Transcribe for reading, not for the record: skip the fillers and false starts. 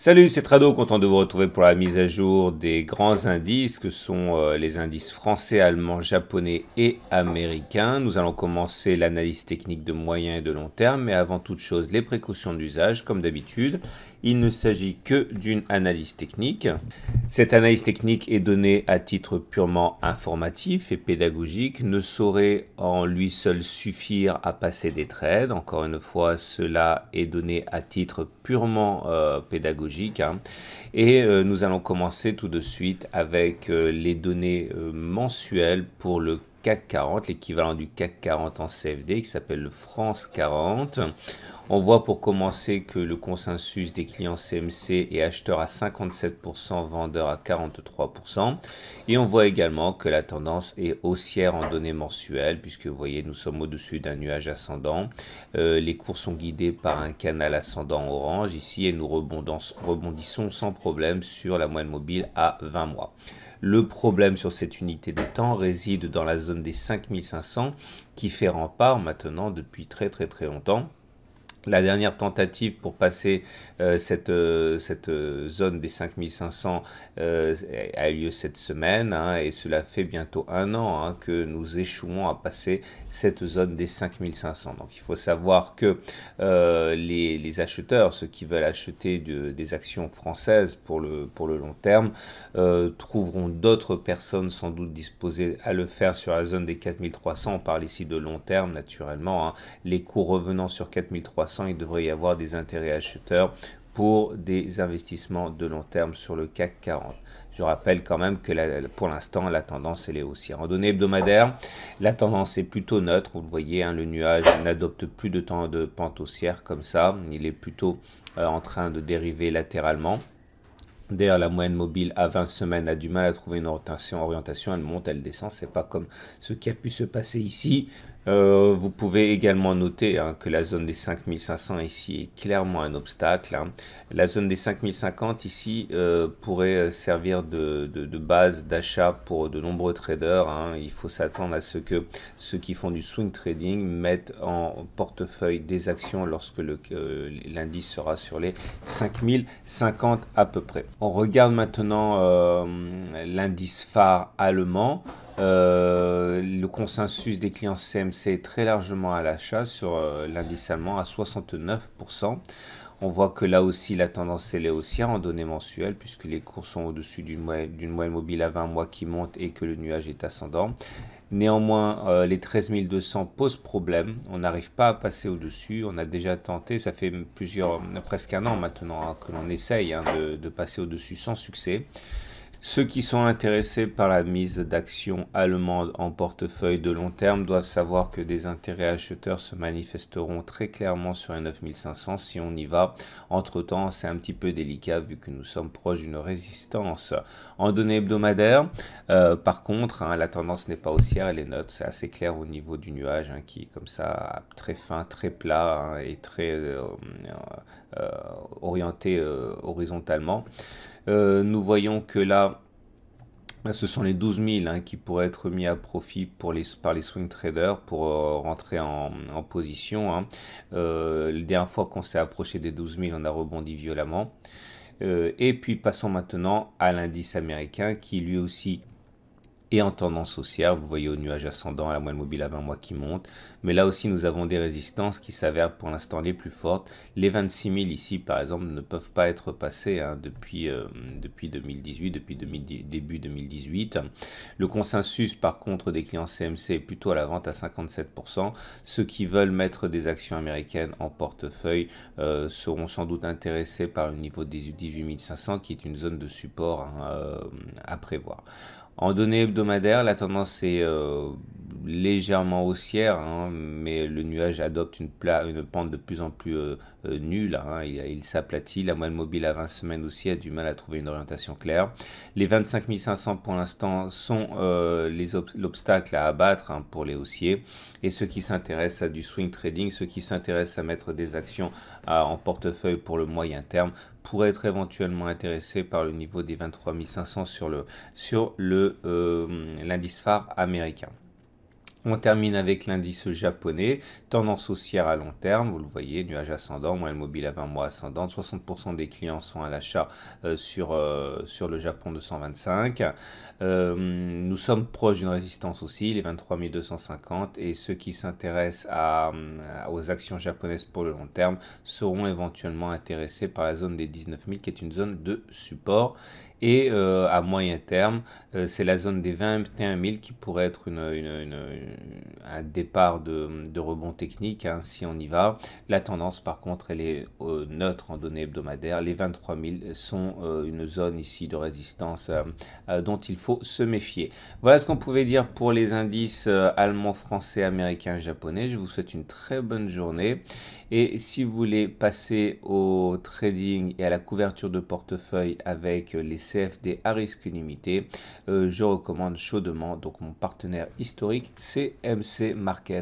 Salut, c'est Trado, content de vous retrouver pour la mise à jour des grands indices que sont les indices français, allemands, japonais et américains. Nous allons commencer l'analyse technique de moyen et de long terme, mais avant toute chose, les précautions d'usage, comme d'habitude. Il ne s'agit que d'une analyse technique. Cette analyse technique est donnée à titre purement informatif et pédagogique, ne saurait en lui seul suffire à passer des trades. Encore une fois, cela est donné à titre purement pédagogique. Et nous allons commencer tout de suite avec les données mensuelles pour le CAC 40, l'équivalent du CAC 40 en CFD qui s'appelle le France 40. On voit pour commencer que le consensus des clients CMC est acheteur à 57%, vendeur à 43%. Et on voit également que la tendance est haussière en données mensuelles, puisque vous voyez, nous sommes au-dessus d'un nuage ascendant. Les cours sont guidés par un canal ascendant orange ici et nous rebondissons sans problème sur la moyenne mobile à 20 mois. Le problème sur cette unité de temps réside dans la zone des 5500 qui fait rempart maintenant depuis très longtemps. La dernière tentative pour passer cette zone des 5500 a eu lieu cette semaine et cela fait bientôt un an que nous échouons à passer cette zone des 5500. Donc il faut savoir que les acheteurs, ceux qui veulent acheter des actions françaises pour le long terme, trouveront d'autres personnes sans doute disposées à le faire sur la zone des 4300. On parle ici de long terme naturellement. Les cours revenant sur 4300, il devrait y avoir des intérêts acheteurs pour des investissements de long terme sur le CAC 40. Je rappelle quand même que pour l'instant, la tendance elle est haussière. En données hebdomadaires, la tendance est plutôt neutre. Vous le voyez, le nuage n'adopte plus de temps de pente haussière comme ça. Il est plutôt en train de dériver latéralement. D'ailleurs, la moyenne mobile à 20 semaines a du mal à trouver une orientation, elle monte, elle descend, c'est pas comme ce qui a pu se passer ici. Vous pouvez également noter que la zone des 5500 ici est clairement un obstacle. La zone des 5050 ici pourrait servir de base d'achat pour de nombreux traders. Il faut s'attendre à ce que ceux qui font du swing trading mettent en portefeuille des actions lorsque l'indice sera sur les 5050 à peu près. On regarde maintenant l'indice phare allemand. Le consensus des clients CMC est très largement à l'achat sur l'indice allemand à 69%. On voit que là aussi la tendance est haussière en données mensuelles puisque les cours sont au-dessus d'une moyenne mobile à 20 mois qui monte et que le nuage est ascendant. Néanmoins, les 13 200 posent problème. On n'arrive pas à passer au-dessus. On a déjà tenté, ça fait presque un an maintenant que l'on essaye de passer au-dessus sans succès. Ceux qui sont intéressés par la mise d'actions allemandes en portefeuille de long terme doivent savoir que des intérêts acheteurs se manifesteront très clairement sur les 9500 si on y va. Entre-temps, c'est un petit peu délicat vu que nous sommes proches d'une résistance. En données hebdomadaires, par contre, la tendance n'est pas haussière, elle est neutre. C'est assez clair au niveau du nuage qui est comme ça, très fin, très plat et très orienté horizontalement. Nous voyons que là, ce sont les 12 000 qui pourraient être mis à profit par les swing traders pour rentrer en position. La dernière fois qu'on s'est approché des 12 000, on a rebondi violemment. Et puis passons maintenant à l'indice américain qui lui aussi et en tendance haussière, vous voyez au nuage ascendant, à la moyenne mobile à 20 mois qui monte. Mais là aussi, nous avons des résistances qui s'avèrent pour l'instant les plus fortes. Les 26 000 ici, par exemple, ne peuvent pas être passés depuis 2018, depuis début 2018. Le consensus, par contre, des clients CMC est plutôt à la vente à 57%. Ceux qui veulent mettre des actions américaines en portefeuille seront sans doute intéressés par le niveau des 18 500, qui est une zone de support à prévoir. En données hebdomadaires, la tendance est légèrement haussière, mais le nuage adopte une pente de plus en plus nulle. Il s'aplatit. La moyenne mobile à 20 semaines aussi a du mal à trouver une orientation claire. Les 25 500 pour l'instant sont l'obstacle à abattre pour les haussiers. Et ceux qui s'intéressent à du swing trading, ceux qui s'intéressent à mettre des actions en portefeuille pour le moyen terme, pourrait être éventuellement intéressé par le niveau des 23 500 sur l'indice phare américain. On termine avec l'indice japonais, tendance haussière à long terme, vous le voyez, nuage ascendant, moyenne mobile à 20 mois ascendante, 60% des clients sont à l'achat sur le Japon de 125. Nous sommes proches d'une résistance aussi, les 23 250, et ceux qui s'intéressent aux actions japonaises pour le long terme seront éventuellement intéressés par la zone des 19 000 qui est une zone de support. Et à moyen terme, c'est la zone des 21 000 qui pourrait être un départ de rebond technique, hein, si on y va. La tendance, par contre, elle est neutre en données hebdomadaires. Les 23 000 sont une zone ici de résistance dont il faut se méfier. Voilà ce qu'on pouvait dire pour les indices allemands, français, américains, japonais. Je vous souhaite une très bonne journée. Et si vous voulez passer au trading et à la couverture de portefeuille avec les CFD à risque limité, je recommande chaudement donc mon partenaire historique CMC Market.